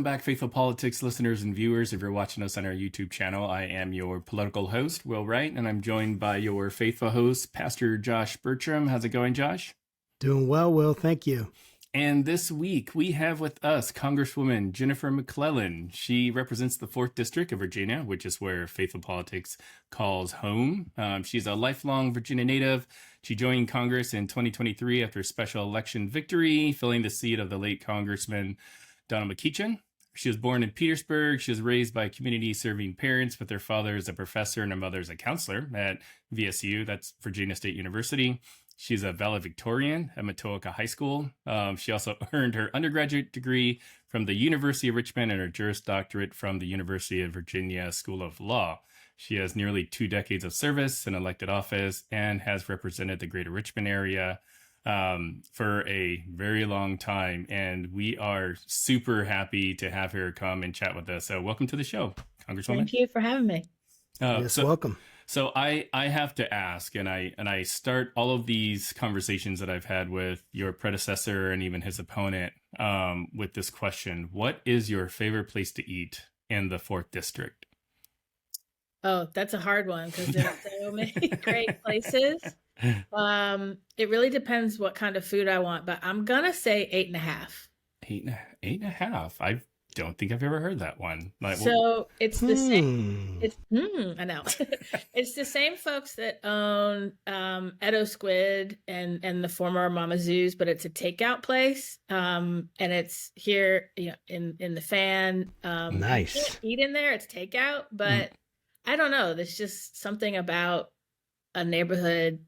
Welcome back, Faithful Politics listeners and viewers. If you're watching us on our YouTube channel, I am your political host, Will Wright, and I'm joined by your faithful host, Pastor Josh Bertram. How's it going, Josh? Doing well, Will. Thank you. And this week, we have with us Congresswoman Jennifer McClellan. She represents the 4th District of Virginia, which is where Faithful Politics calls home. She's a lifelong Virginia native. She joined Congress in 2023 after a special election victory, filling the seat of the late Congressman Donald McClellan. She was born in Petersburg. She was raised by community-serving parents, with her father as a professor and her mother as a counselor at VSU, that's Virginia State University. She's a valedictorian at Matoaka High School. She also earned her undergraduate degree from the University of Richmond and her Juris Doctorate from the University of Virginia School of Law. She has nearly 2 decades of service in elected office and has represented the greater Richmond area for a very long time. And we are super happy to have her come and chat with us. So welcome to the show, Congresswoman. Thank you for having me. Yes, welcome. So I have to ask, and I start all of these conversations that I've had with your predecessor and even his opponent with this question: what is your favorite place to eat in the 4th District? Oh, that's a hard one because there are so many great places. It really depends what kind of food I want, but I'm gonna say 8.5. 8.5. I don't think I've ever heard that one. So it's the same. I know. It's the same folks that own Edo Squid and the former Mama Zoo's, but it's a takeout place. And it's here, in the fan. Nice. You can't eat in there. It's takeout, but I don't know. There's just something about a neighborhood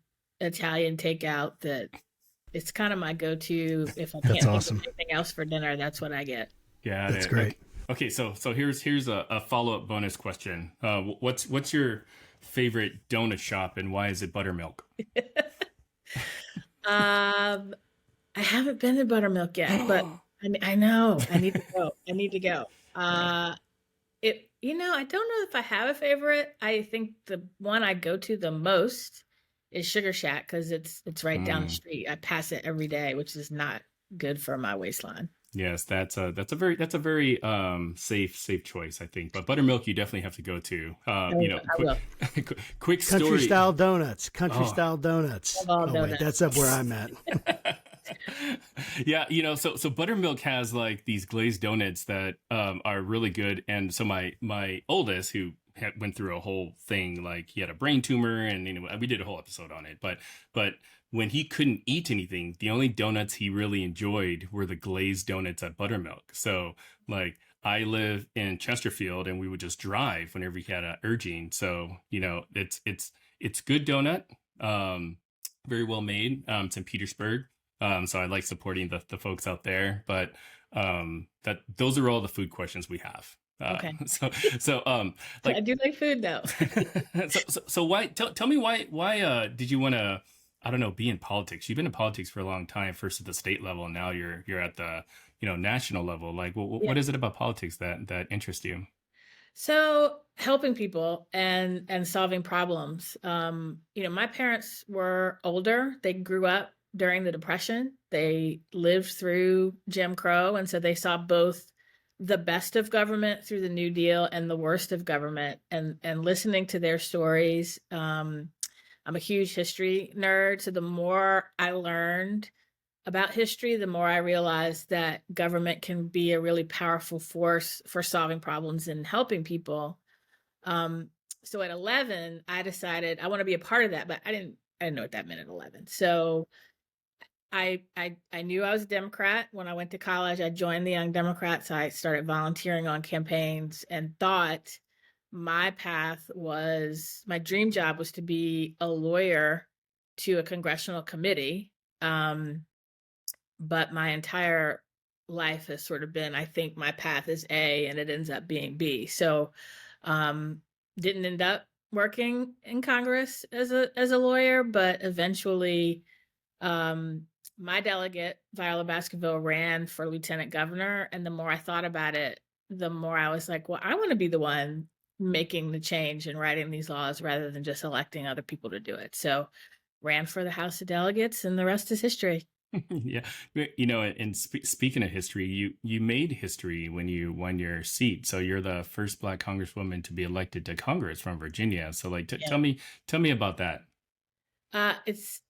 Italian takeout that it's kind of my go-to. If I can't think of anything else for dinner, that's what I get. Yeah, that's great. Okay, so here's a follow-up bonus question. What's your favorite donut shop and why is it Buttermilk? I haven't been to Buttermilk yet, but I know I need to go. I don't know if I have a favorite. I think the one I go to the most is Sugar Shack because it's right down the street. I pass it every day, which is not good for my waistline. Yes, that's a very safe choice, I think. But Buttermilk, you definitely have to go to. Quick story. Country style donuts. Oh, wait, that's up where I'm at. Yeah, so Buttermilk has like these glazed donuts that are really good. And so my oldest, who went through a whole thing, like he had a brain tumor, and we did a whole episode on it. But when he couldn't eat anything, the only donuts he really enjoyed were the glazed donuts at Buttermilk. So like I live in Chesterfield, and we would just drive whenever he had an urging. So it's good donut, very well made. It's in Petersburg. So I like supporting the folks out there, but those are all the food questions we have. Okay. So I do like food though. so why tell me why did you want to, I don't know, be in politics? You've been in politics for a long time, first at the state level, and now you're at the national level. Like, what is it about politics that interests you? So helping people and solving problems. My parents were older. They grew up during the Depression. They lived through Jim Crow, and so they saw both the best of government through the New Deal and the worst of government. And listening to their stories, I'm a huge history nerd. So the more I learned about history, the more I realized that government can be a really powerful force for solving problems and helping people. So at 11, I decided I want to be a part of that, but I didn't know what that meant at 11. So I knew I was a Democrat. When I went to college, I joined the Young Democrats. I started volunteering on campaigns and thought my dream job was to be a lawyer to a congressional committee. But my entire life has sort of been, I think my path is A and it ends up being B. So didn't end up working in Congress as a lawyer, but eventually my delegate, Viola Baskerville, ran for lieutenant governor. And the more I thought about it, the more I was like, well, I want to be the one making the change and writing these laws rather than just electing other people to do it. So ran for the House of Delegates, and the rest is history. Yeah, and speaking of history, you made history when you won your seat. So you're the first Black Congresswoman to be elected to Congress from Virginia. So like, Yeah. tell me about that. It's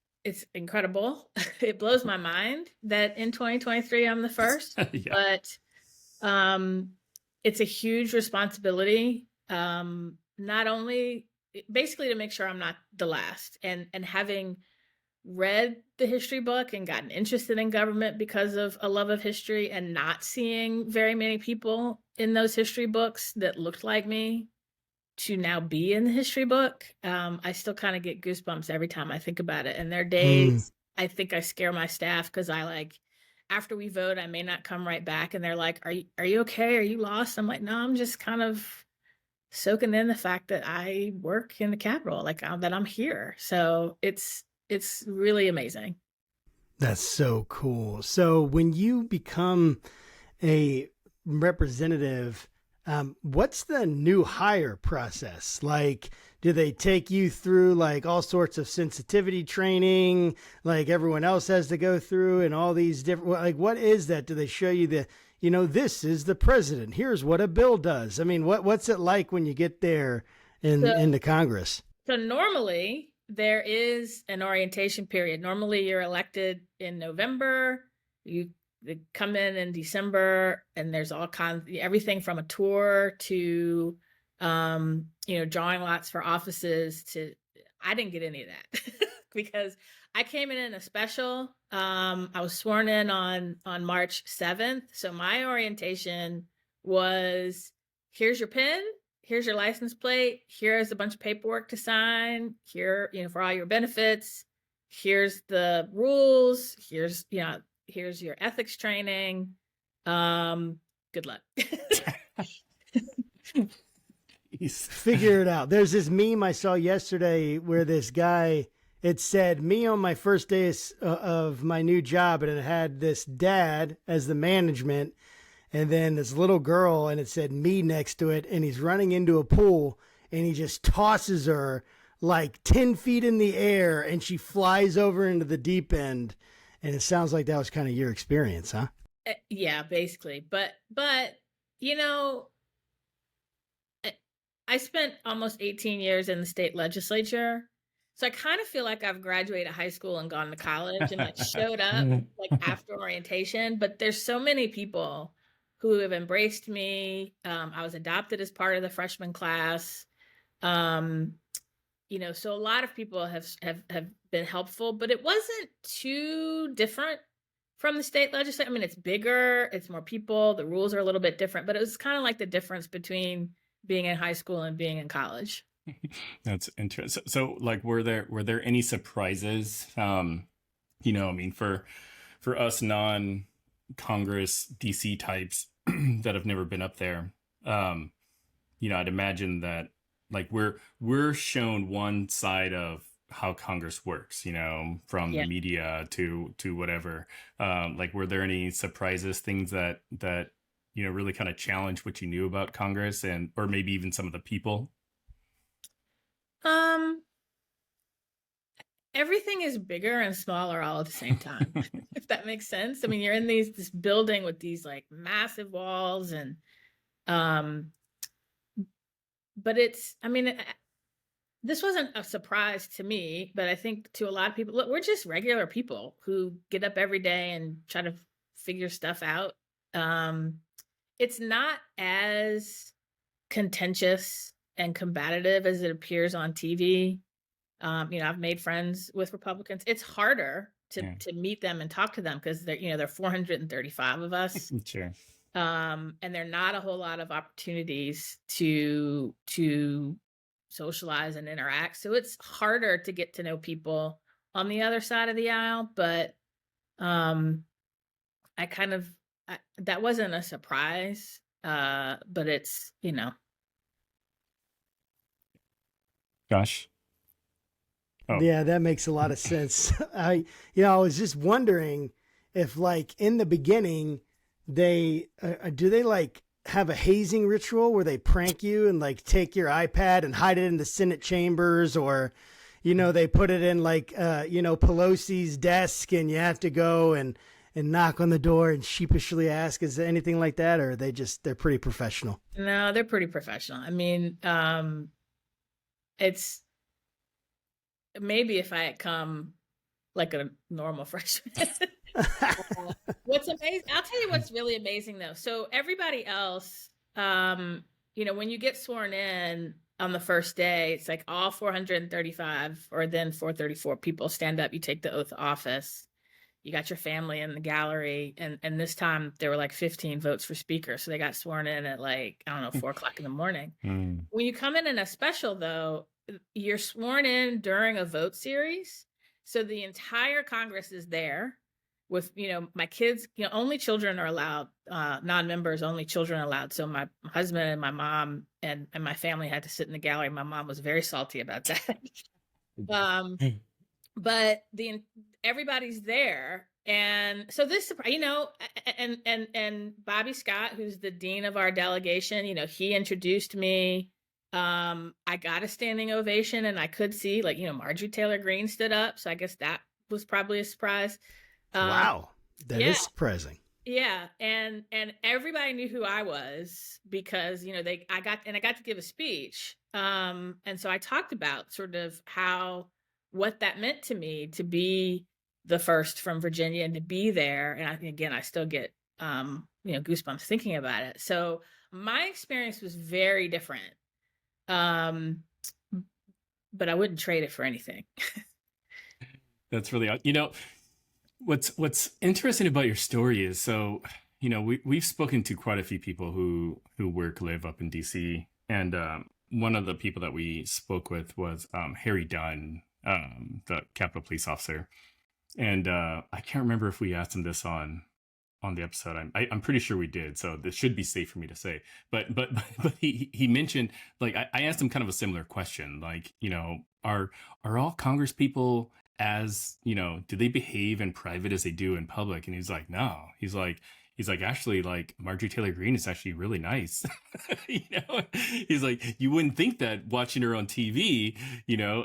incredible. It blows my mind that in 2023 I'm the first, Yeah. but um, it's a huge responsibility. Not only basically to make sure I'm not the last, and having read the history book and gotten interested in government because of a love of history, and not seeing very many people in those history books that looked like me to now be in the history book. I still kind of get goosebumps every time I think about it. And there are days I think I scare my staff because I like, after we vote, I may not come right back, and they're like, are you okay? Are you lost? I'm like, no, I'm just kind of soaking in the fact that I work in the Capitol, like that I'm here. So it's really amazing. That's so cool. So when you become a representative, what's the new hire process? Like, do they take you through like all sorts of sensitivity training, like everyone else has to go through, and all these different, like, what is that? Do they show you this is the president, here's what a bill does? I mean, what's it like when you get there into Congress? So normally there is an orientation period. Normally you're elected in November. You come in December, and there's all kinds, everything from a tour to, drawing lots for offices to, I didn't get any of that because I came in a special. I was sworn in on March 7th. So my orientation was, here's your pin, here's your license plate, here's a bunch of paperwork to sign, here, for all your benefits, here's the rules, here's your ethics training. Good luck. Figure it out. There's this meme I saw yesterday where this guy, it said me on my first day of my new job, and it had this dad as the management, and then this little girl, and it said me next to it, and he's running into a pool, and he just tosses her like 10 feet in the air, and she flies over into the deep end. And it sounds like that was kind of your experience, huh? Yeah, basically. But I spent almost 18 years in the state legislature. So I kind of feel like I've graduated high school and gone to college and like showed up like after orientation. But there's so many people who have embraced me. I was adopted as part of the freshman class. So a lot of people have been helpful, but it wasn't too different from the state legislature. I mean, it's bigger, it's more people, the rules are a little bit different, but it was kind of like the difference between being in high school and being in college. That's interesting. So like, were there any surprises? I mean, for us non-Congress DC types that have never been up there, I'd imagine that like we're shown one side of how Congress works, from the media to whatever. Like, were there any surprises, things that really kind of challenged what you knew about Congress, or maybe even some of the people? Everything is bigger and smaller all at the same time, if that makes sense. I mean, you're in this building with these like massive walls, and but this wasn't a surprise to me, but I think to a lot of people, look, we're just regular people who get up every day and try to figure stuff out. It's not as contentious and combative as it appears on TV. I've made friends with Republicans. It's harder to meet them and talk to them because there are 435 of us. Sure. And there are not a whole lot of opportunities to socialize and interact. So it's harder to get to know people on the other side of the aisle. But that wasn't a surprise. But it's, Gosh. Oh. Yeah, that makes a lot of sense. I was just wondering if, like, in the beginning, do they like have a hazing ritual where they prank you and like take your iPad and hide it in the Senate chambers, or, they put it in like, Pelosi's desk, and you have to go and knock on the door and sheepishly ask, is there anything like that? Or are they're pretty professional? No, they're pretty professional. I mean, it's maybe if I had come like a normal freshman. What's amazing, I'll tell you what's really amazing though. So everybody else, when you get sworn in on the first day, it's like all 435 or then 434 people stand up, you take the oath of office. You got your family in the gallery, and this time there were like 15 votes for speaker. So they got sworn in at like, I don't know, 4:00 in the morning. When you come in a special though, you're sworn in during a vote series. So the entire Congress is there with, my kids, only children are allowed, non-members, only children are allowed. So my husband and my mom and my family had to sit in the gallery. My mom was very salty about that. But everybody's there. And so this, and Bobby Scott, who's the dean of our delegation, he introduced me. I got a standing ovation, and I could see Marjorie Taylor Greene stood up. So I guess that was probably a surprise. Wow. That is surprising. Yeah. And everybody knew who I was because, I got to give a speech. And so I talked about sort of what that meant to me to be the first from Virginia and to be there. And I think, again, I still get, goosebumps thinking about it. So my experience was very different. But I wouldn't trade it for anything. That's really, what's interesting about your story is, so, we've spoken to quite a few people who live up in DC. And one of the people that we spoke with was Harry Dunn, the Capitol Police officer. And I can't remember if we asked him this on the episode. I'm pretty sure we did, so this should be safe for me to say. But he mentioned, like, I asked him kind of a similar question, like, are all Congress people as, do they behave in private as they do in public? And he's like, no. He's like, actually, like, Marjorie Taylor Greene is actually really nice. He's like, you wouldn't think that watching her on TV,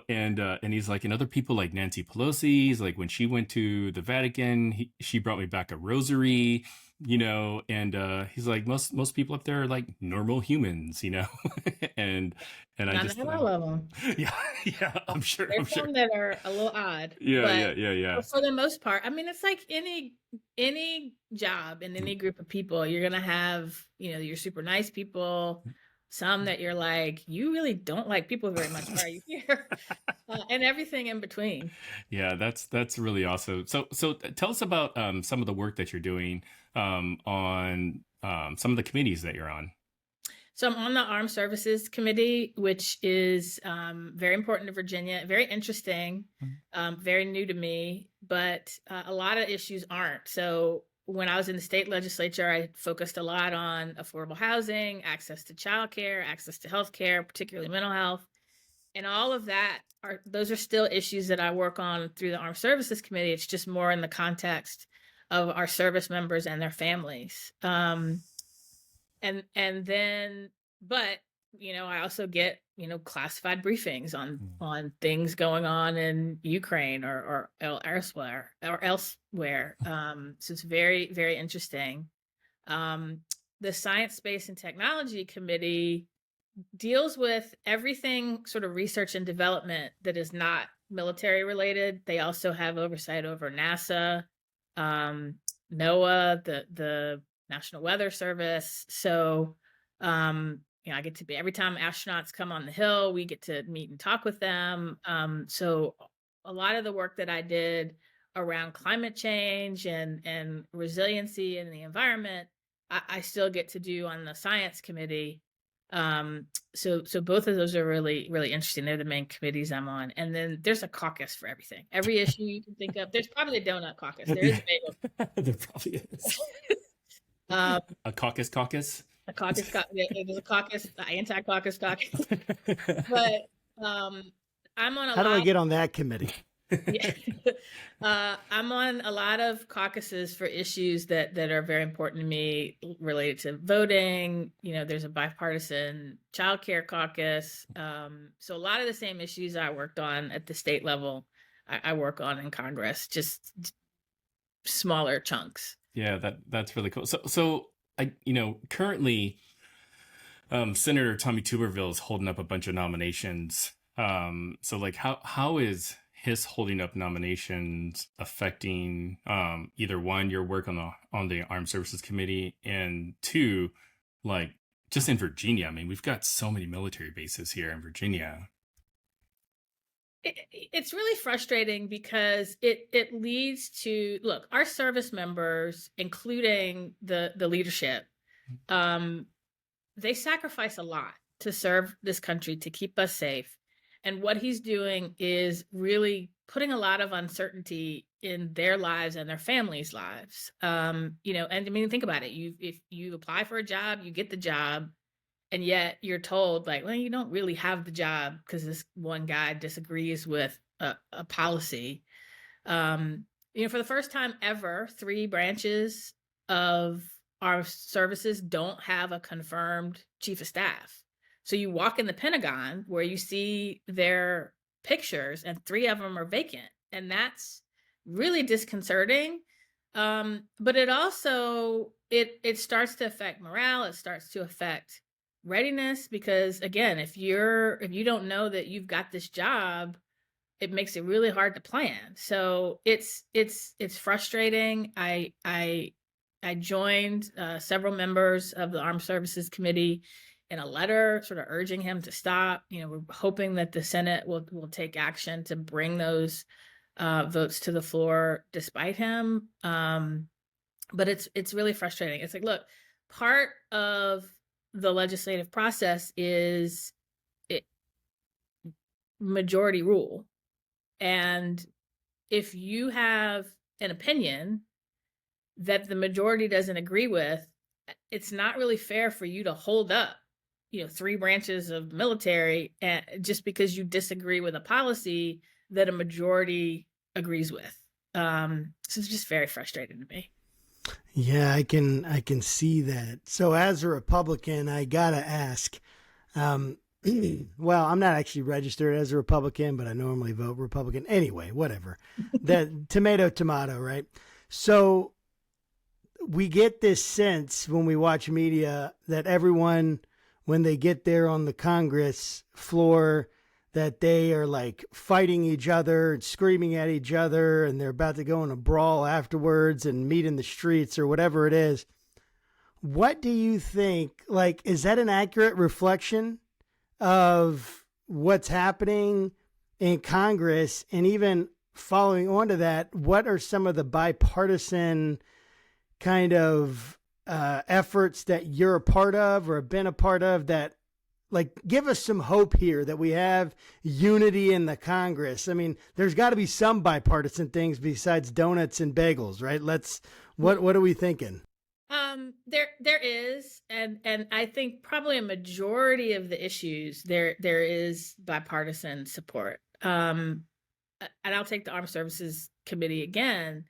and he's like, and other people like Nancy Pelosi, he's like, when she went to the Vatican, she brought me back a rosary, and he's like, most people up there are like normal humans, and I Not just all of them. yeah, I'm sure. There's some that are a little odd. Yeah. But for the most part, I mean, it's like any job in any group of people, you're gonna have, your super nice people, some that you're like, you really don't like people very much. Why are you here? And everything in between. Yeah, that's really awesome. So tell us about some of the work that you're doing on some of the committees that you're on. So I'm on the Armed Services Committee, which is very important to Virginia, very interesting, very new to me, but a lot of issues aren't. So when I was in the state legislature, I focused a lot on affordable housing, access to childcare, access to healthcare, particularly mental health. And all of that those are still issues that I work on through the Armed Services Committee. It's just more in the context of our service members and their families. And then, but, I also get, classified briefings on things going on in Ukraine or elsewhere. So it's very, very interesting. The Science, Space, and Technology Committee deals with everything sort of research and development that is not military related. They also have oversight over NASA, NOAA, the National Weather Service. So, I get to be, every time astronauts come on the Hill, we get to meet and talk with them. So a lot of the work that I did around climate change and resiliency in the environment, I still get to do on the Science Committee. So both of those are really, really interesting. They're the main committees I'm on. And then there's a caucus for everything. Every issue you can think of. There's probably a donut caucus. There is a bagel. There probably is. A caucus. A caucus. There's a caucus, anti-caucus caucus. But I'm on a How do I get on that committee? Yeah. I'm on a lot of caucuses for issues that are very important to me related to voting. There's a bipartisan childcare caucus. So a lot of the same issues I worked on at the state level, I work on in Congress, just smaller chunks. Yeah, that's really cool. So I, currently, Senator Tommy Tuberville is holding up a bunch of nominations. So like, how is his holding up nominations affecting either one, your work on the Armed Services Committee, and two, like just in Virginia? I mean, we've got so many military bases here in Virginia. It's really frustrating because it leads to, look, our service members, including the leadership, they sacrifice a lot to serve this country, to keep us safe. And what he's doing is really putting a lot of uncertainty in their lives and their families' lives. And I mean, think about it. If you apply for a job, you get the job, and yet you're told, like, well, you don't really have the job because this one guy disagrees with a policy. For the first time ever, 3 branches of our services don't have a confirmed chief of staff. So you walk in the Pentagon where you see their pictures and 3 of them are vacant. And that's really disconcerting. But it also, it starts to affect morale. It starts to affect readiness, because again, if you don't know that you've got this job, it makes it really hard to plan. So it's frustrating. I joined several members of the Armed Services Committee in a letter sort of urging him to stop. We're hoping that the Senate will take action to bring those votes to the floor despite him. But it's really frustrating. It's like, look, part of the legislative process is majority rule. And if you have an opinion that the majority doesn't agree with, it's not really fair for you to hold up, 3 branches of military just because you disagree with a policy that a majority agrees with. So it's just very frustrating to me. Yeah, I can see that. So as a Republican, I gotta ask. Well, I'm not actually registered as a Republican, but I normally vote Republican. Anyway, whatever. That tomato, right? So we get this sense when we watch media that everyone, when they get there on the Congress floor, that they are like fighting each other and screaming at each other, and they're about to go in a brawl afterwards and meet in the streets or whatever it is. What do you think? Like, is that an accurate reflection of what's happening in Congress? And even following on to that, what are some of the bipartisan kind of efforts that you're a part of or have been a part of that, like, give us some hope here that we have unity in the Congress? I mean, there's got to be some bipartisan things besides donuts and bagels, right? What are we thinking? There is, and I think probably a majority of the issues there is bipartisan support. And I'll take the Armed Services Committee again.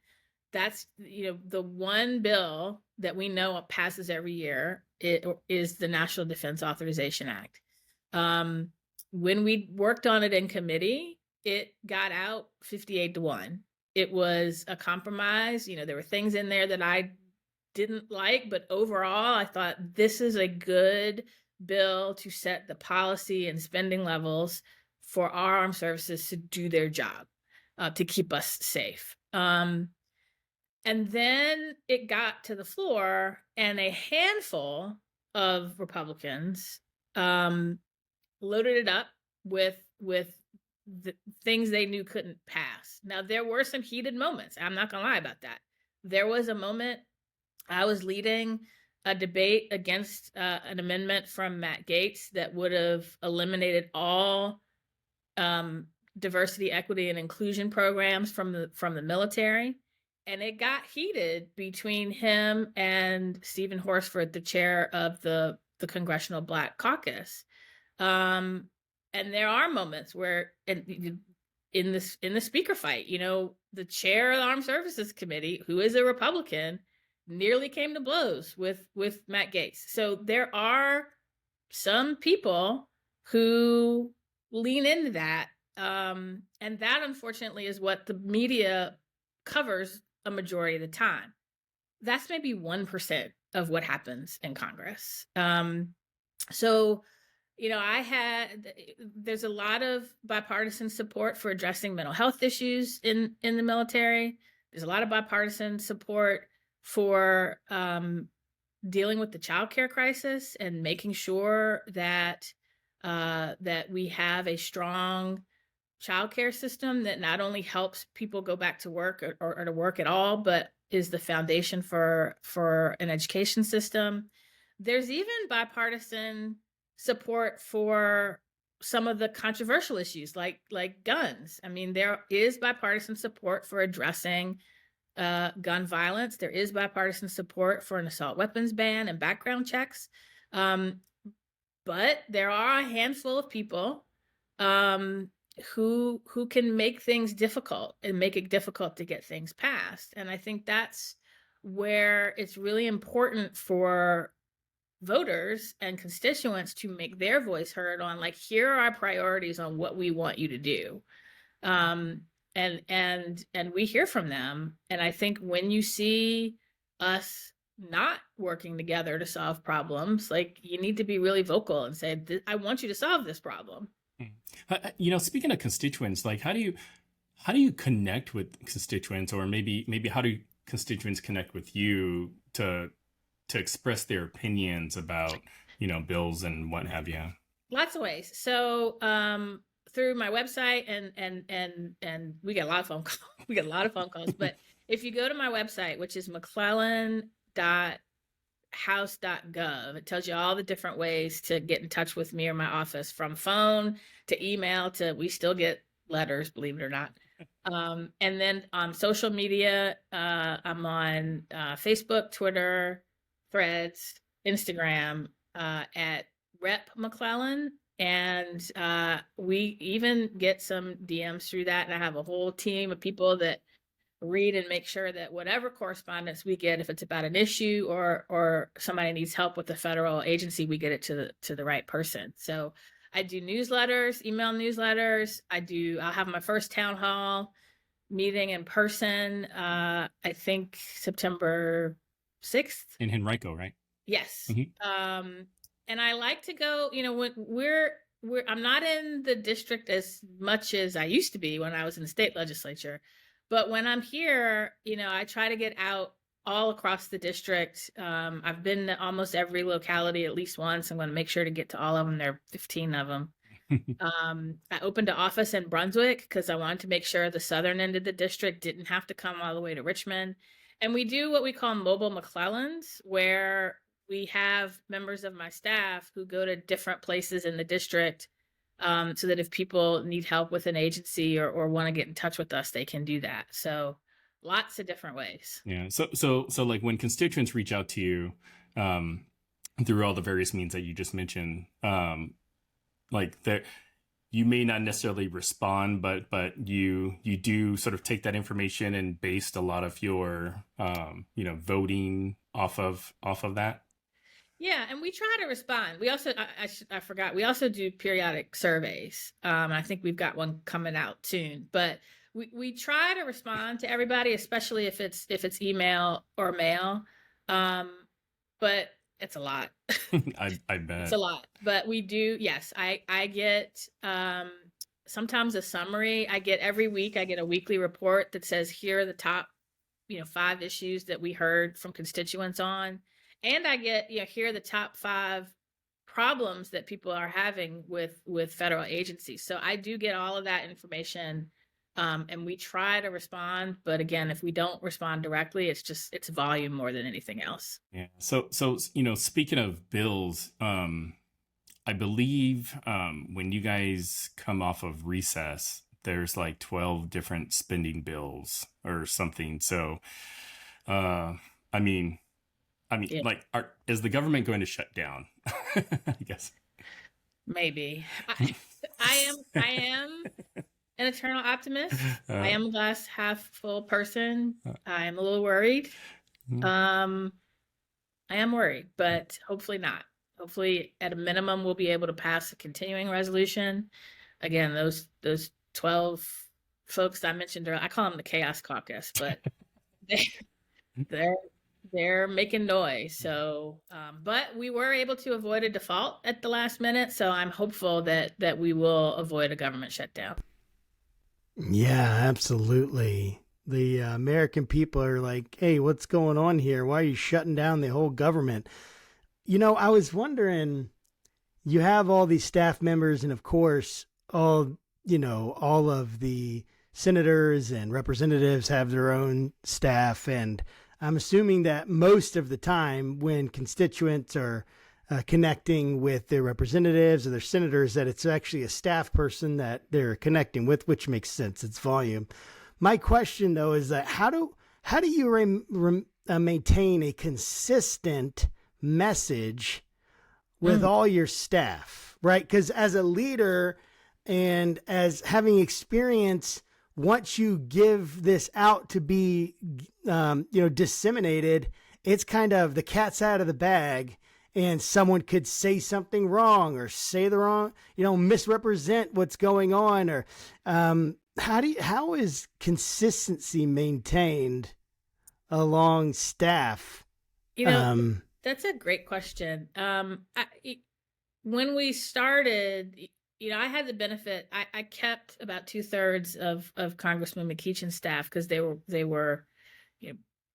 That's, the one bill that we know passes every year. It is the National Defense Authorization Act. When we worked on it in committee, it got out 58-1. It was a compromise. There were things in there that I didn't like, but overall, I thought this is a good bill to set the policy and spending levels for our armed services to do their job, to keep us safe. And then it got to the floor, and a handful of Republicans loaded it up with the things they knew couldn't pass. Now, there were some heated moments. I'm not going to lie about that. There was a moment I was leading a debate against an amendment from Matt Gaetz that would have eliminated all diversity, equity, and inclusion programs from the military. And it got heated between him and Stephen Horsford, the chair of the Congressional Black Caucus. And there are moments where in the speaker fight. The chair of the Armed Services Committee, who is a Republican, nearly came to blows with Matt Gaetz. So there are some people who lean into that, and that unfortunately is what the media covers a majority of the time. That's maybe 1% of what happens in Congress. So there's a lot of bipartisan support for addressing mental health issues in the military. There's a lot of bipartisan support for dealing with the childcare crisis and making sure that we have a strong childcare system that not only helps people go back to work or to work at all, but is the foundation for an education system. There's even bipartisan support for some of the controversial issues like guns. I mean, there is bipartisan support for addressing gun violence. There is bipartisan support for an assault weapons ban and background checks. But there are a handful of people who can make things difficult and make it difficult to get things passed. And I think that's where it's really important for voters and constituents to make their voice heard on, like, here are our priorities on what we want you to do. And we hear from them. And I think when you see us not working together to solve problems, like, you need to be really vocal and say, I want you to solve this problem. Speaking of constituents, like, how do you connect with constituents, or maybe how do constituents connect with you to express their opinions about, bills and what have you? Lots of ways. So, through my website and we get a lot of phone calls. We get a lot of phone calls, but if you go to my website, which is McClellan.house.gov, it tells you all the different ways to get in touch with me or my office, from phone to email to, we still get letters, believe it or not. And then on social media, I'm on Facebook, Twitter, Threads, Instagram, at Rep McClellan. And we even get some DMs through that. And I have a whole team of people that read and make sure that whatever correspondence we get, if it's about an issue or somebody needs help with a federal agency, we get it to the right person. So I do newsletters, email newsletters. I'll have my first town hall meeting in person, I think September 6th. In Henrico, right? Yes. Mm-hmm. And I like to go, when I'm not in the district as much as I used to be when I was in the state legislature, but when I'm here, I try to get out all across the district. I've been to almost every locality at least once. I'm going to make sure to get to all of them. There are 15 of them. I opened an office in Brunswick because I wanted to make sure the southern end of the district didn't have to come all the way to Richmond. And we do what we call mobile McClellans, where we have members of my staff who go to different places in the district, so that if people need help with an agency or want to get in touch with us, they can do that. So lots of different ways. Yeah. So like, when constituents reach out to you, through all the various means that you just mentioned, like, that you may not necessarily respond, but you do sort of take that information and based a lot of your voting off of that. Yeah, and we try to respond. We also, I forgot, we also do periodic surveys. I think we've got one coming out soon, but we try to respond to everybody, especially if it's email or mail. But it's a lot. I bet it's a lot. But we do. Yes, I get sometimes a summary. I get every week. I get a weekly report that says, here are the top 5 issues that we heard from constituents on. And I get, here are the top 5 problems that people are having with federal agencies. So I do get all of that information, and we try to respond. But again, if we don't respond directly, it's volume more than anything else. Yeah. So speaking of bills, I believe when you guys come off of recess, there's like 12 different spending bills or something. So, yeah. Like, is the government going to shut down? I guess. Maybe. I am an eternal optimist. I Uh, am a glass half full person. I am a little worried. mm. Um, I am worried, but hopefully not. Hopefully, at a minimum, we'll be able to pass a continuing resolution. Again, those 12 folks I mentioned earlier, I call them the Chaos Caucus, but they, they're they're making noise. So, but we were able to avoid a default at the last minute. So I'm hopeful that we will avoid a government shutdown. Yeah, absolutely. The American people are like, hey, what's going on here? Why are you shutting down the whole government? I was wondering, you have all these staff members, and of course, all of the senators and representatives have their own staff. And I'm assuming that most of the time when constituents are connecting with their representatives or their senators, that it's actually a staff person that they're connecting with, which makes sense. It's volume. My question though is that how do you maintain a consistent message with all your staff, right? Because as a leader and as having experience, once you give this out to be, disseminated, it's kind of the cat's out of the bag, and someone could say something wrong or say the wrong, misrepresent what's going on, or how is consistency maintained along staff? You know, that's a great question. When we started, I had the benefit. I kept about 2/3 of Congressman McCeachin's staff because they were,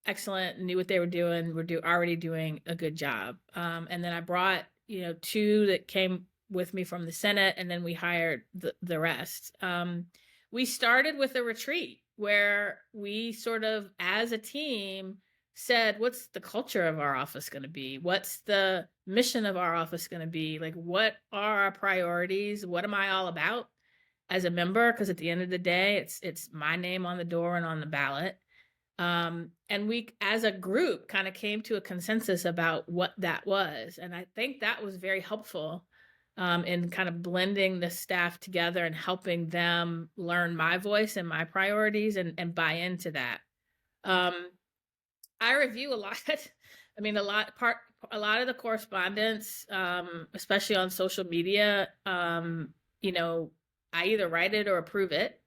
excellent, knew what they were doing, were already doing a good job. And then I brought, 2 that came with me from the Senate, and then we hired the rest. We started with a retreat where we sort of, as a team, said, what's the culture of our office going to be? What's the mission of our office going to be? Like, what are our priorities? What am I all about as a member? Because at the end of the day, it's my name on the door and on the ballot. And we, as a group, kind of came to a consensus about what that was. And I think that was very helpful in kind of blending the staff together and helping them learn my voice and my priorities and buy into that. I review a lot. I mean, a lot of the correspondence, especially on social media, I either write it or approve it.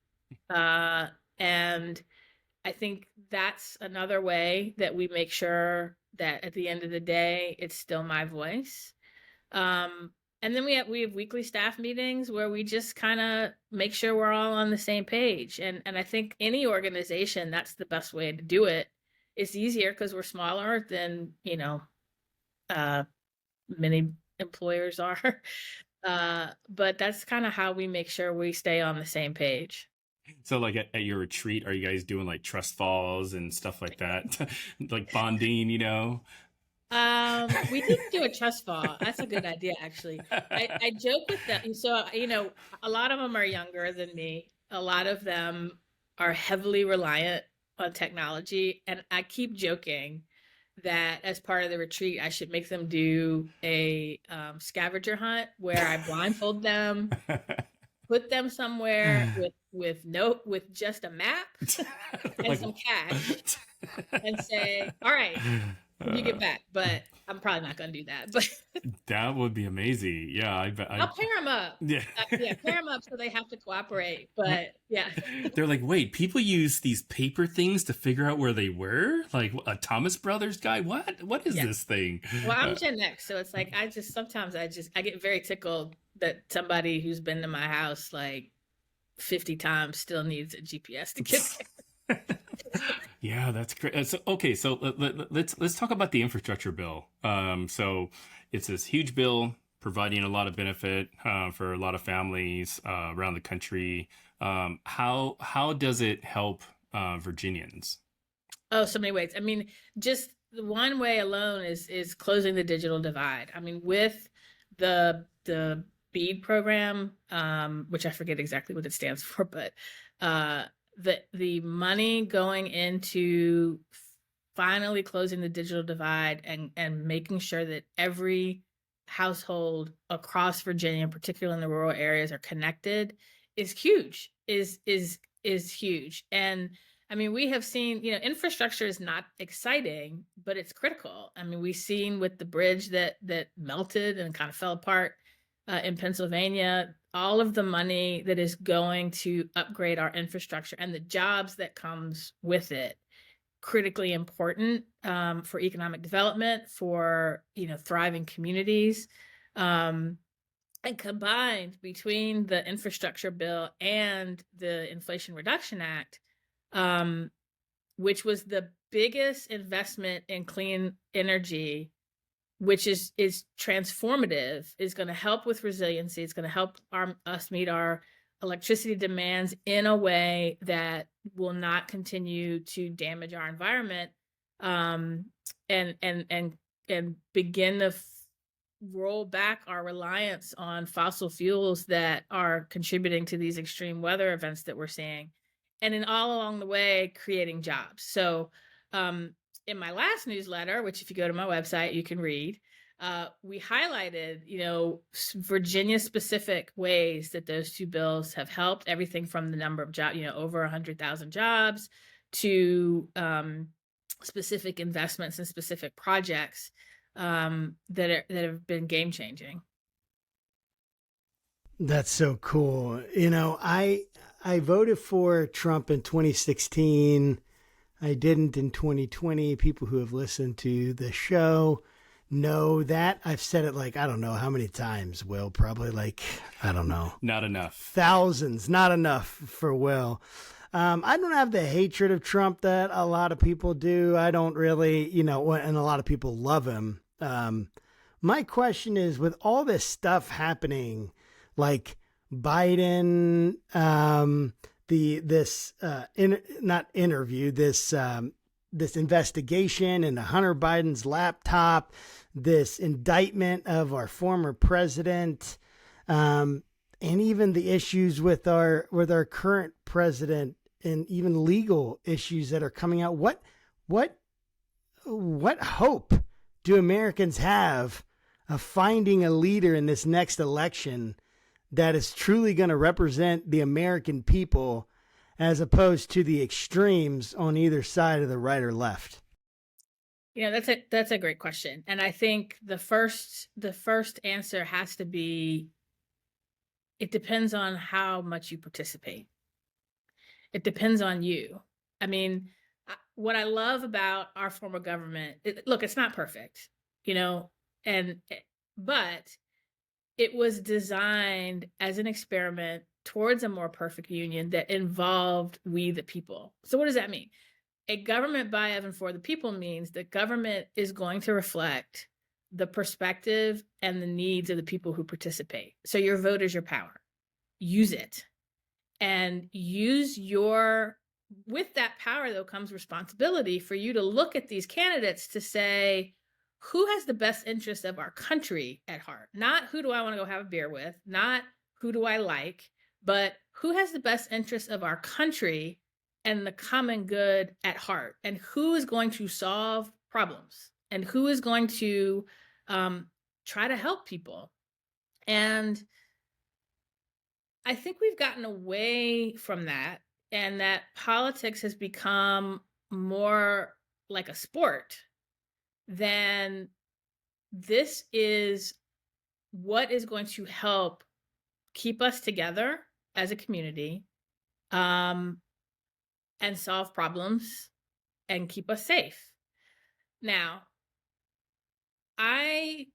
And I think that's another way that we make sure that at the end of the day, it's still my voice. And then we have weekly staff meetings where we just kind of make sure we're all on the same page. And I think any organization, that's the best way to do it. It's easier because we're smaller than, many employers are. But that's kind of how we make sure we stay on the same page. So, like at your retreat, are you guys doing like trust falls and stuff like that, like bonding? We didn't do a trust fall. That's a good idea, actually. I joke with them. So, a lot of them are younger than me. A lot of them are heavily reliant on technology. And I keep joking that as part of the retreat, I should make them do a scavenger hunt where I blindfold them, put them somewhere with just a map and some cash, and say, all right, you get back. But I'm probably not going to do that. But that would be amazing. Yeah, I bet. I'll pair them up. Yeah. Pair them up so they have to cooperate. But yeah. They're like, wait, people use these paper things to figure out where they were? Like a Thomas Brothers guy? What is this thing? Well, I'm Gen X, so it's like sometimes I get very tickled that somebody who's been to my house like 50 times still needs a GPS to get there. Yeah, that's great. So let's talk about the infrastructure bill. So it's this huge bill providing a lot of benefit for a lot of families around the country. How does it help Virginians? Oh, so many ways. I mean, just the one way alone is closing the digital divide. I mean, with the BEAD program, which I forget exactly what it stands for, but the money going into finally closing the digital divide and making sure that every household across Virginia, particularly in the rural areas, are connected is huge. is huge. And I mean, we have seen, infrastructure is not exciting, but it's critical. I mean, we've seen with the bridge that melted and kind of fell apart in Pennsylvania, all of the money that is going to upgrade our infrastructure and the jobs that comes with it, critically important for economic development, for thriving communities. And combined between the infrastructure bill and the Inflation Reduction Act, which was the biggest investment in clean energy, which is transformative, is going to help with resiliency. It's going to help us meet our electricity demands in a way that will not continue to damage our environment, and begin to roll back our reliance on fossil fuels that are contributing to these extreme weather events that we're seeing, and in all along the way creating jobs. So in my last newsletter, which if you go to my website you can read, we highlighted Virginia specific ways that those two bills have helped, everything from the number of jobs, over 100,000 jobs, to specific investments and specific projects that have been game changing. That's so cool. I voted for Trump in 2016. I didn't in 2020. People who have listened to the show know that. I've said it I don't know how many times, Will. Probably I don't know. Not enough. Thousands. Not enough for Will. I don't have the hatred of Trump that a lot of people do. I don't really, and a lot of people love him. My question is, with all this stuff happening, like Biden, this investigation into Hunter Biden's laptop, this indictment of our former president, and even the issues with our current president, and even legal issues that are coming out. What hope do Americans have of finding a leader in this next election that is truly going to represent the American people, as opposed to the extremes on either side of the right or left? That's a great question. And I think the first answer has to be, it depends on how much you participate. It depends on you. I mean, what I love about our form of government, look, it's not perfect, but it was designed as an experiment towards a more perfect union that involved we the people. So what does that mean? A government by, of, and for the people means that government is going to reflect the perspective and the needs of the people who participate. So your vote is your power. Use it. And with that power, though, comes responsibility for you to look at these candidates to say, who has the best interest of our country at heart? Not who do I want to go have a beer with, not who do I like, but who has the best interest of our country and the common good at heart, and who is going to solve problems, and who is going to try to help people. And I think we've gotten away from that, and that politics has become more like a sport than this is what is going to help keep us together as a community, and solve problems and keep us safe. Now, I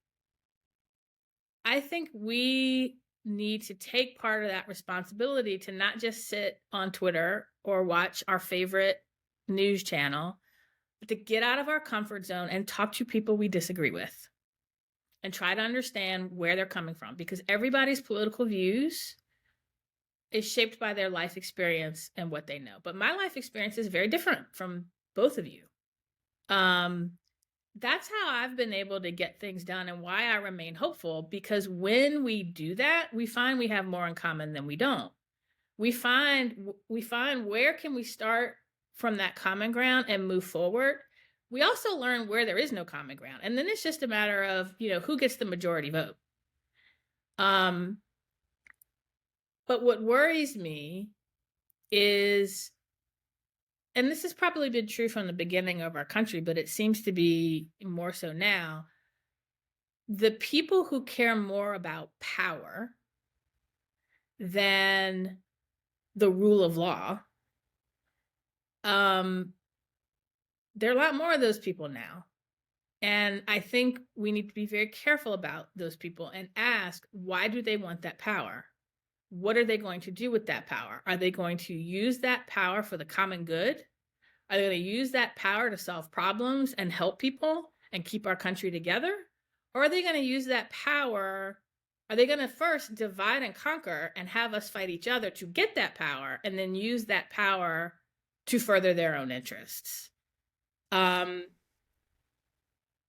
think we need to take part of that responsibility to not just sit on Twitter or watch our favorite news channel, but to get out of our comfort zone and talk to people we disagree with and try to understand where they're coming from, because everybody's political views is shaped by their life experience and what they know. But my life experience is very different from both of you. That's how I've been able to get things done, and why I remain hopeful, because when we do that, we find we have more in common than we don't. We find where can we start from that common ground and move forward. We also learn where there is no common ground. And then it's just a matter of, who gets the majority vote. But what worries me is, and this has probably been true from the beginning of our country, but it seems to be more so now, the people who care more about power than the rule of law, there are a lot more of those people now. And I think we need to be very careful about those people and ask, why do they want that power? What are they going to do with that power? Are they going to use that power for the common good? Are they going to use that power to solve problems and help people and keep our country together? Or are they going to use that power? Are they going to first divide and conquer and have us fight each other to get that power and then use that power to further their own interests?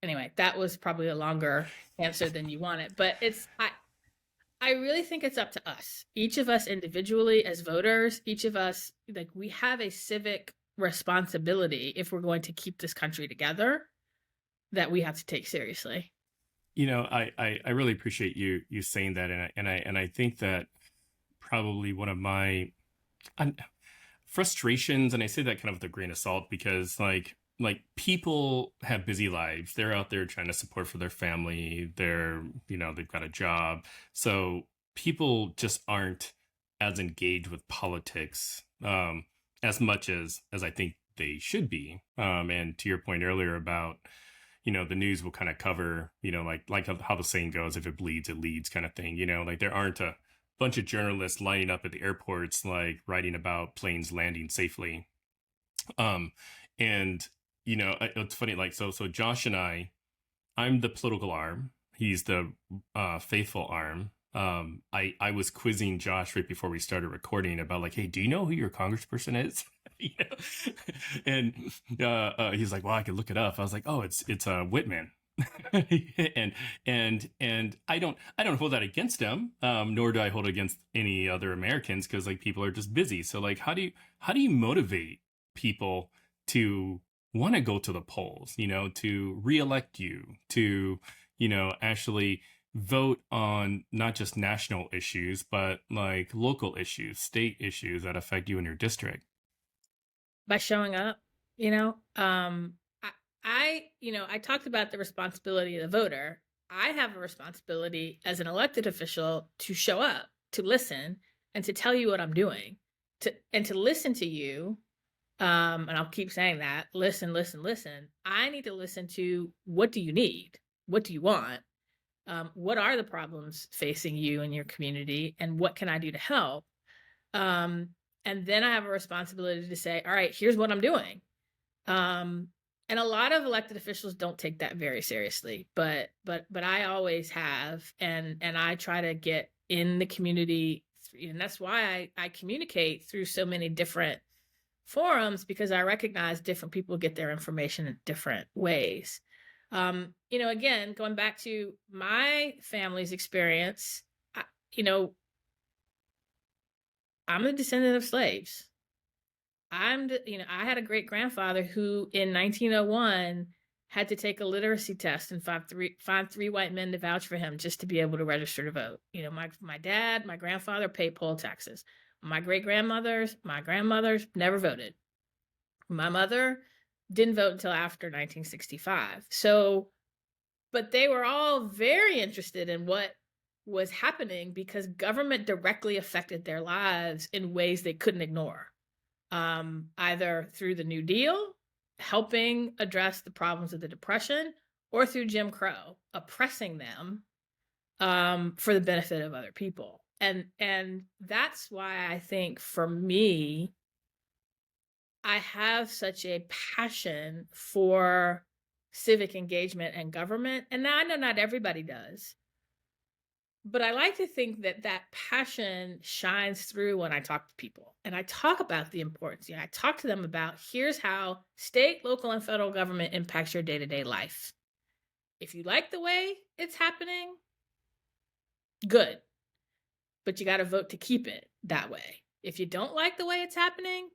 Anyway, that was probably a longer answer than you wanted, but I really think it's up to us. Each of us individually as voters, each of us, like, we have a civic responsibility if we're going to keep this country together that we have to take seriously. I really appreciate you saying that, and I think that probably one of my frustrations, and I say that kind of with a grain of salt, because like people have busy lives. They're out there trying to support for their family. They've got a job. So people just aren't as engaged with politics as much as I think they should be. And to your point earlier about, the news will kind of cover, like how the saying goes, if it bleeds, it leads kind of thing. Like there aren't a bunch of journalists lining up at the airports, like writing about planes landing safely. And it's funny, like, so Josh and I'm the political arm. He's the faithful arm. I was quizzing Josh right before we started recording about, like, hey, do you know who your congressperson is? And he's like, well, I could look it up. I was like, oh, it's Whitman. and I don't hold that against him, nor do I hold it against any other Americans, because like people are just busy. So like, how do you motivate people to want to go to the polls, to reelect you, to, actually vote on not just national issues, but like local issues, state issues that affect you in your district? By showing up, I talked about the responsibility of the voter. I have a responsibility as an elected official to show up, to listen, and to tell you what I'm doing, to listen to you. And I'll keep saying that, listen. I need to listen to, what do you need? What do you want? What are the problems facing you and your community? And what can I do to help? And then I have a responsibility to say, all right, here's what I'm doing. And a lot of elected officials don't take that very seriously, but I always have, and I try to get in the community, and that's why I communicate through so many different forums, because I recognize different people get their information in different ways. Again, going back to my family's experience, I'm a descendant of slaves. I had a great grandfather who in 1901 had to take a literacy test and find three white men to vouch for him just to be able to register to vote. My dad, my grandfather paid poll taxes. My grandmothers never voted. My mother didn't vote until after 1965. So, but they were all very interested in what was happening because government directly affected their lives in ways they couldn't ignore. Either through the New Deal, helping address the problems of the Depression, or through Jim Crow, oppressing them for the benefit of other people. And that's why I think for me, I have such a passion for civic engagement and government. And now I know not everybody does, but I like to think that passion shines through when I talk to people. And I talk about the importance. I talk to them about, here's how state, local, and federal government impacts your day-to-day life. If you like the way it's happening, good. But you got to vote to keep it that way. If you don't like the way it's happening,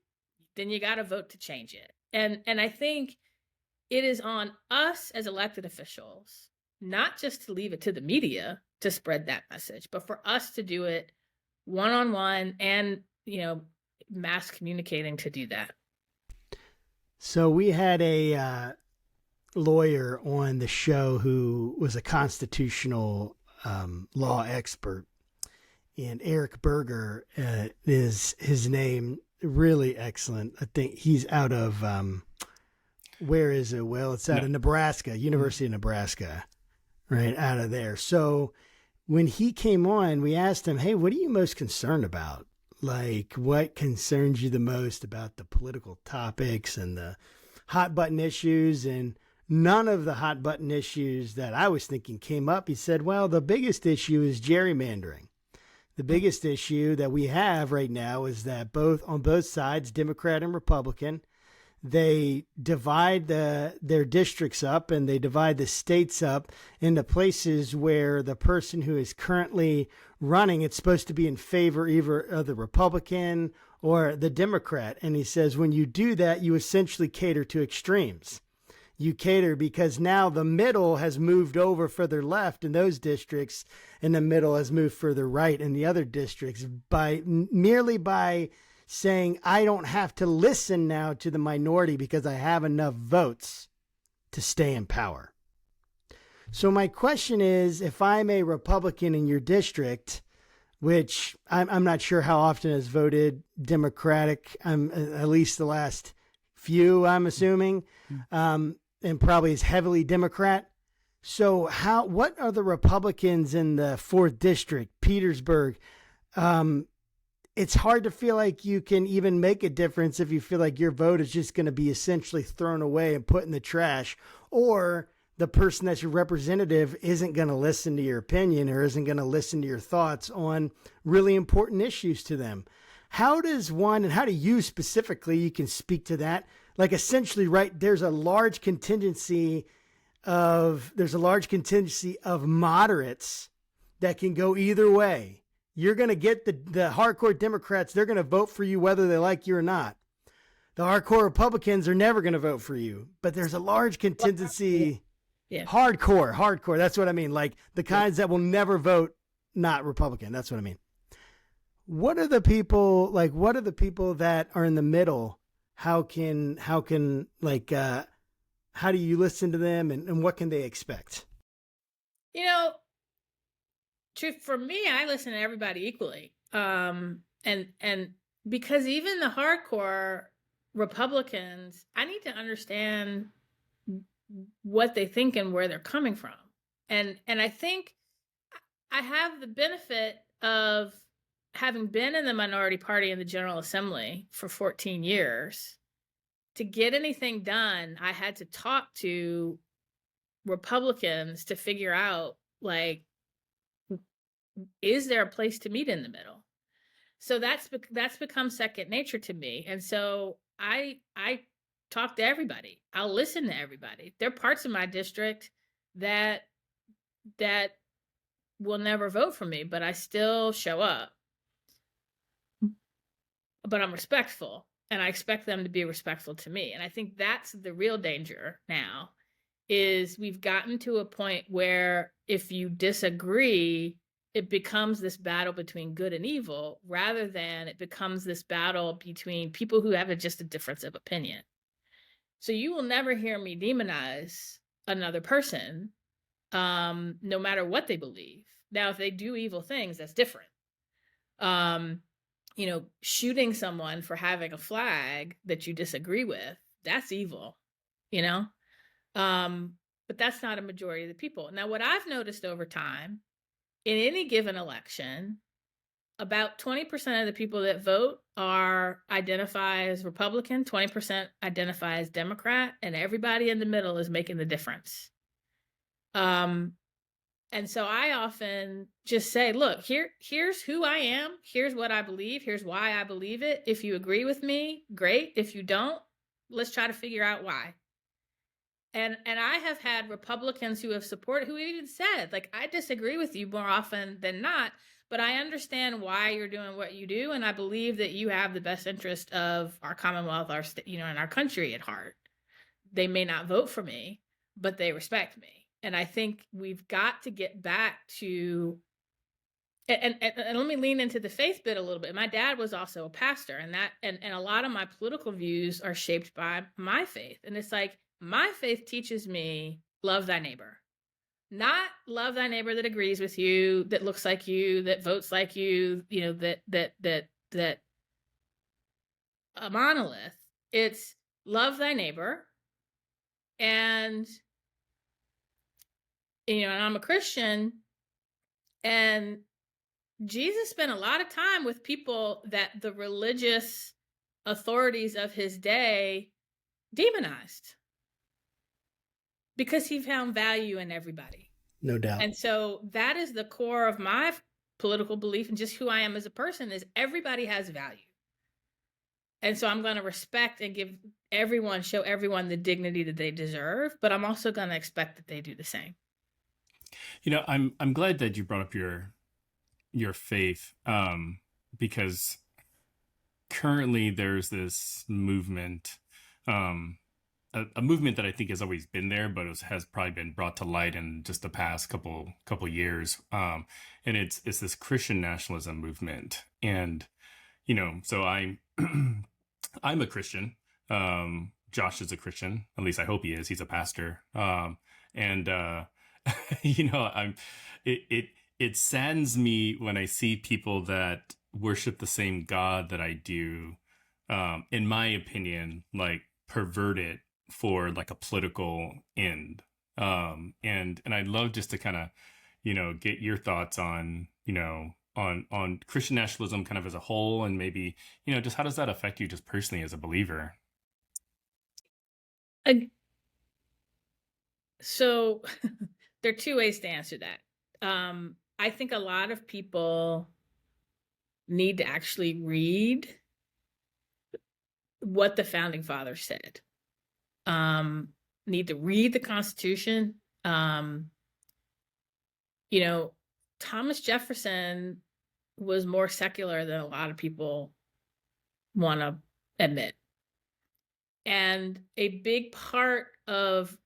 then you got to vote to change it. And I think it is on us as elected officials, not just to leave it to the media to spread that message, but for us to do it one-on-one and, mass communicating to do that. So we had a lawyer on the show who was a constitutional law expert, and Eric Berger is his name. Really excellent. I think he's out of where is it? Well, it's out of Nebraska, University of Nebraska, right out of there. So when he came on, we asked him, "Hey, what are you most concerned about? Like, what concerns you the most about the political topics and the hot button issues?" And none of the hot button issues that I was thinking came up. He said, "Well, the biggest issue is gerrymandering. The biggest issue that we have right now is that on both sides, Democrat and Republican, they divide their districts up, and they divide the states up into places where the person who is currently running, it's supposed to be in favor either of the Republican or the Democrat." And he says, when you do that, you essentially cater to extremes. You cater because now the middle has moved over further left in those districts, and the middle has moved further right in the other districts merely by saying, I don't have to listen now to the minority because I have enough votes to stay in power. So my question is, if I'm a Republican in your district, which I'm not sure how often has voted Democratic, at least the last few, I'm assuming, and probably is heavily Democrat. So what are the Republicans in the 4th District, Petersburg? It's hard to feel like you can even make a difference if you feel like your vote is just going to be essentially thrown away and put in the trash, or the person that's your representative isn't going to listen to your opinion or isn't going to listen to your thoughts on really important issues to them. How does one, and how do you specifically, you can speak to that, like essentially, right, there's a large contingency of moderates that can go either way. You're going to get the hardcore Democrats, they're going to vote for you whether they like you or not. The hardcore Republicans are never going to vote for you, but there's a large contingency. Yeah. Hardcore. That's what I mean. Like the kinds that will never vote not Republican. That's what I mean. What are the people that are in the middle? How do you listen to them, and what can they expect? Truth for me, I listen to everybody equally. And because even the hardcore Republicans, I need to understand what they think and where they're coming from. And I think I have the benefit of having been in the minority party in the General Assembly for 14 years. To get anything done, I had to talk to Republicans to figure out, like, is there a place to meet in the middle? So that's become second nature to me. And so I talk to everybody. I'll listen to everybody. There are parts of my district that will never vote for me, but I still show up. But I'm respectful, and I expect them to be respectful to me. And I think that's the real danger now, is we've gotten to a point where if you disagree, it becomes this battle between good and evil, rather than it becomes this battle between people who have just a difference of opinion. So you will never hear me demonize another person, no matter what they believe. Now, if they do evil things, that's different. Shooting someone for having a flag that you disagree with, that's evil, but that's not a majority of the people. Now, what I've noticed over time, in any given election, about 20% of the people that vote identify as Republican, 20% identify as Democrat, and everybody in the middle is making the difference. And so I often just say, look, here's who I am. Here's what I believe. Here's why I believe it. If you agree with me, great. If you don't, let's try to figure out why. And I have had Republicans who even said, like, I disagree with you more often than not, but I understand why you're doing what you do, and I believe that you have the best interest of our Commonwealth, our state, and our country at heart. They may not vote for me, but they respect me. And I think we've got to get back to and let me lean into the faith bit a little bit. My dad was also a pastor, and a lot of my political views are shaped by my faith. And it's like, my faith teaches me love thy neighbor, not love thy neighbor that agrees with you, that looks like you, that votes like you, that a monolith. It's love thy neighbor. And and I'm a Christian, and Jesus spent a lot of time with people that the religious authorities of his day demonized, because he found value in everybody. No doubt. And so that is the core of my political belief, and just who I am as a person, is everybody has value. And so I'm going to respect and show everyone the dignity that they deserve, but I'm also going to expect that they do the same. I'm glad that you brought up your faith, because currently there's this movement, a movement that I think has always been there, but has probably been brought to light in just the past couple years. And it's this Christian nationalism movement. And, so I'm a Christian. Josh is a Christian. At least I hope he is. He's a pastor. It saddens me when I see people that worship the same God that I do, in my opinion, like pervert it for like a political end. And I'd love just to kind of, get your thoughts on, on Christian nationalism kind of as a whole, and maybe, just how does that affect you just personally as a believer? So there are two ways to answer that. I think a lot of people need to actually read what the founding fathers said. Need to read the Constitution. Thomas Jefferson was more secular than a lot of people want to admit. And a big part of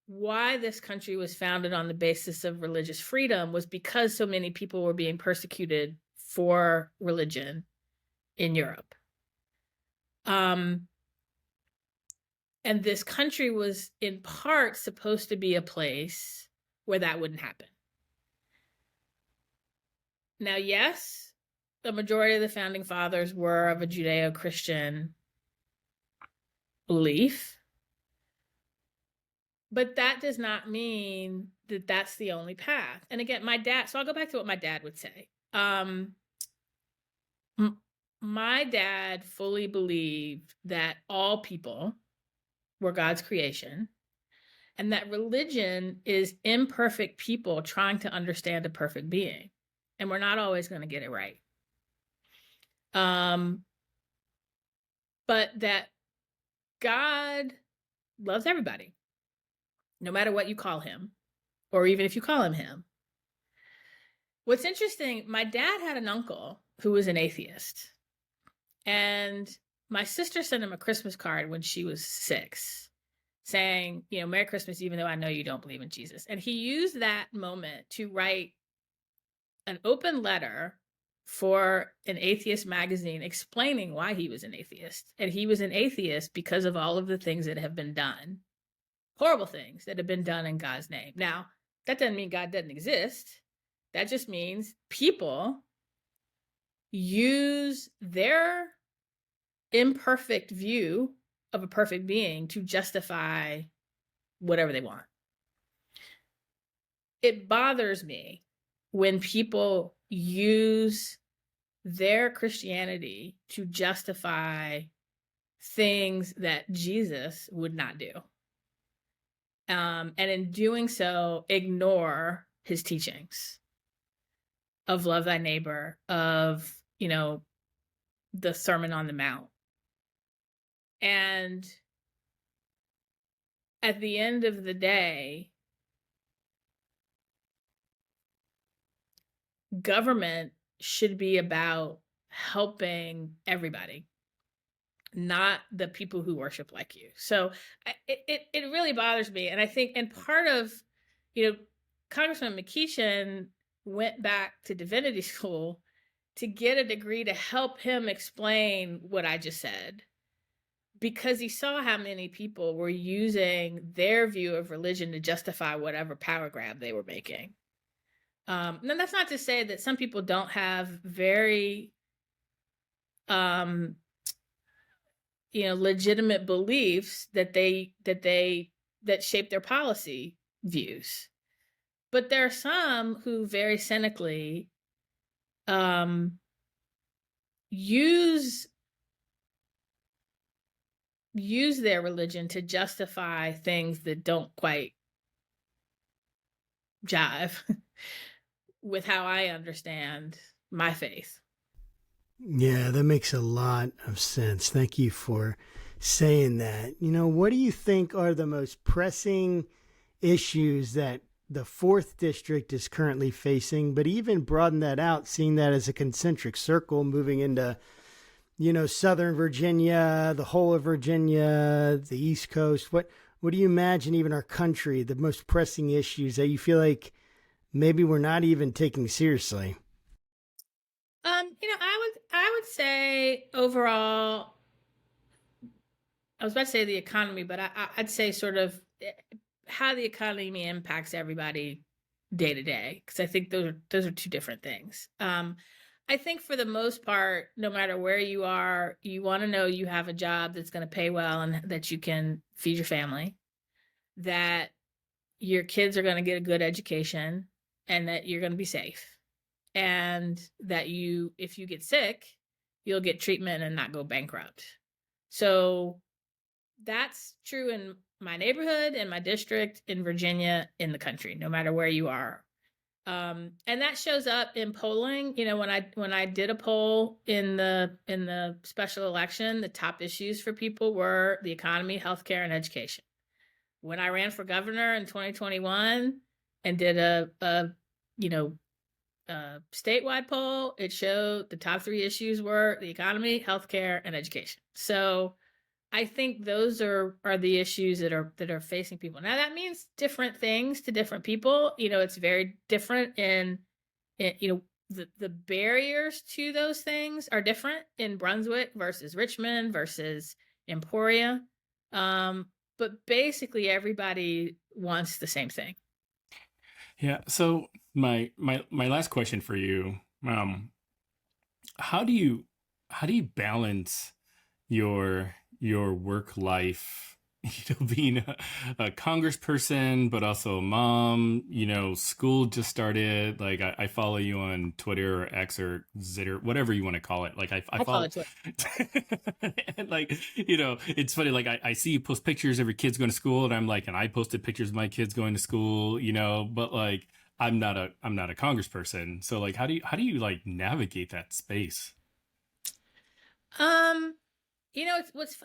why this country was founded on the basis of religious freedom was because so many people were being persecuted for religion in Europe. And this country was in part supposed to be a place where that wouldn't happen. Now, yes, the majority of the founding fathers were of a Judeo-Christian belief, but that does not mean that that's the only path. And again, so I'll go back to what my dad would say. My dad fully believed that all people were God's creation, and that religion is imperfect people trying to understand a perfect being. And we're not always going to get it right. But that God loves everybody, no matter what you call him, or even if you call him him. What's interesting, my dad had an uncle who was an atheist. And my sister sent him a Christmas card when she was 6, saying, Merry Christmas, even though I know you don't believe in Jesus. And he used that moment to write an open letter for an atheist magazine explaining why he was an atheist. And he was an atheist because of all of the things that have been done, horrible things that have been done in God's name. Now, that doesn't mean God doesn't exist. That just means people use their imperfect view of a perfect being to justify whatever they want. It bothers me when people use their Christianity to justify things that Jesus would not do. And in doing so, ignore his teachings of love thy neighbor, of, the Sermon on the Mount. And at the end of the day, government should be about helping everybody, not the people who worship like you. So it really bothers me. And I think, and part of, Congressman McClellan went back to divinity school to get a degree to help him explain what I just said, because he saw how many people were using their view of religion to justify whatever power grab they were making. Now that's not to say that some people don't have very, legitimate beliefs that shape their policy views. But there are some who very cynically use their religion to justify things that don't quite jive with how I understand my faith. Yeah, that makes a lot of sense. Thank you for saying that. What do you think are the most pressing issues that the 4th District is currently facing, but even broaden that out, seeing that as a concentric circle moving into, Southern Virginia, the whole of Virginia, the East Coast? What do you imagine, even our country, the most pressing issues that you feel like maybe we're not even taking seriously? I would say overall, I was about to say the economy, but I'd say sort of how the economy impacts everybody day to day, because I think those are two different things. I think for the most part, no matter where you are, you want to know you have a job that's going to pay well and that you can feed your family, that your kids are going to get a good education, and that you're going to be safe, and that if you get sick, you'll get treatment and not go bankrupt. So that's true in my neighborhood, in my district, in Virginia, in the country, no matter where you are. And that shows up in polling. When I did a poll in the special election, the top issues for people were the economy, healthcare, and education. When I ran for governor in 2021 and did a statewide poll, it showed the top 3 issues were the economy, healthcare, and education. So I think those are the issues that are facing people. Now that means different things to different people. It's very different in the barriers to those things are different in Brunswick versus Richmond versus Emporia. But basically everybody wants the same thing. Yeah. So my last question for you, how do you balance your work life, being a congressperson, but also a mom, school just started. Like I follow you on Twitter or X or Zitter, whatever you want to call it. Like I follow it. and it's funny. Like I see you post pictures of your kids going to school, and I'm like, and I posted pictures of my kids going to school, but like, I'm not a congressperson. So like, how do you like navigate that space?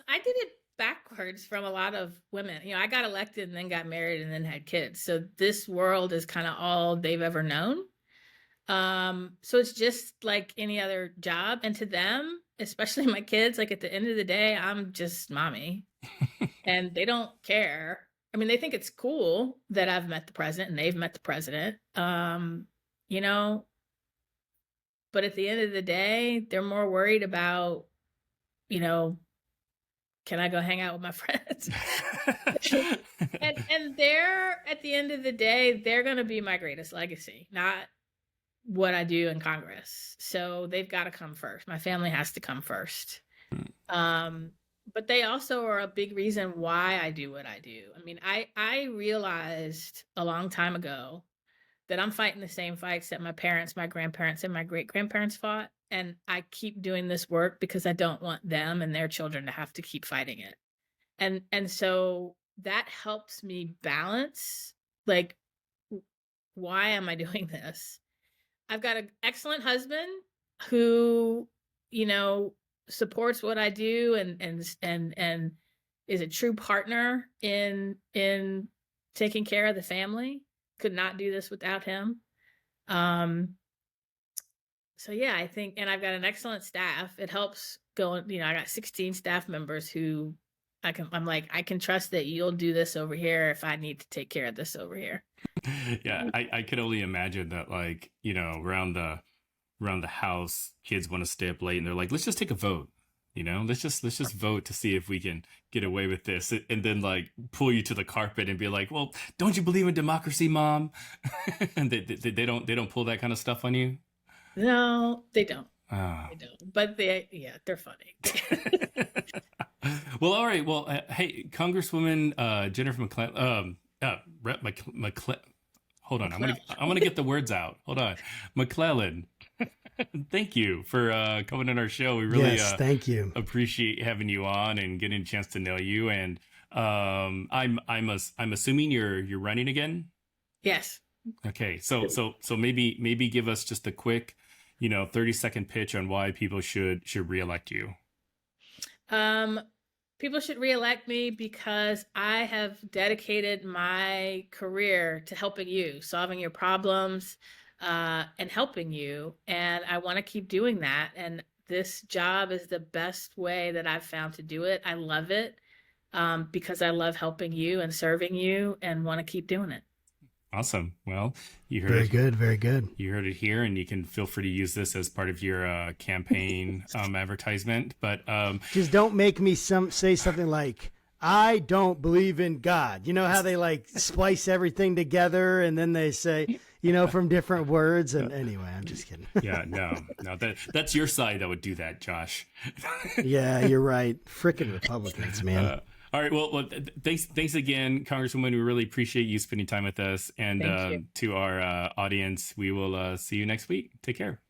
I did it backwards from a lot of women. I got elected and then got married and then had kids. So this world is kind of all they've ever known. So it's just like any other job. And to them, especially my kids, like at the end of the day, I'm just mommy and they don't care. I mean, they think it's cool that I've met the president and they've met the president. But at the end of the day, they're more worried about, can I go hang out with my friends? and they're, at the end of the day, they're going to be my greatest legacy, not what I do in Congress. So they've got to come first. My family has to come first. But they also are a big reason why I do what I do. I mean, I realized a long time ago that I'm fighting the same fights that my parents, my grandparents, and my great-grandparents fought. And I keep doing this work because I don't want them and their children to have to keep fighting it. And so that helps me balance, like, why am I doing this? I've got an excellent husband who, supports what I do and is a true partner in taking care of the family. Could not do this without him. So yeah, I think, and I've got an excellent staff. It helps going, I got 16 staff members who I'm like, I can trust that you'll do this over here if I need to take care of this over here. Yeah, I could only imagine that, like, around the house, kids want to stay up late and they're like, let's just take a vote. Let's just vote to see if we can get away with this, and then like pull you to the carpet and be like, well, don't you believe in democracy, mom? And they don't pull that kind of stuff on you. No, they don't. Ah. They don't. But they're funny. Well, all right. Well, hey, Congresswoman Jennifer McClellan, Rep McClellan. Hold on, I'm gonna get the words out. Hold on, McClellan. Thank you for coming on our show. We really thank you. Appreciate having you on and getting a chance to know you. And I'm assuming you're running again. Yes. Okay, so maybe give us just a quick 30-second pitch on why people should reelect you. People should reelect me because I have dedicated my career to helping you, solving your problems, and helping you. And I want to keep doing that. And this job is the best way that I've found to do it. I love it, because I love helping you and serving you and want to keep doing it. Awesome. Well, you heard Very it. good. Very good. You heard it here, and you can feel free to use this as part of your campaign advertisement. But just don't make me say something like, I don't believe in God. You know how they like splice everything together and then they say, from different words. And anyway, I'm just kidding. Yeah, no, that's your side that would do that, Josh. Yeah, you're right. Frickin' Republicans, man. All right. Well, thanks again, Congresswoman. We really appreciate you spending time with us. And to our audience, we will see you next week. Take care.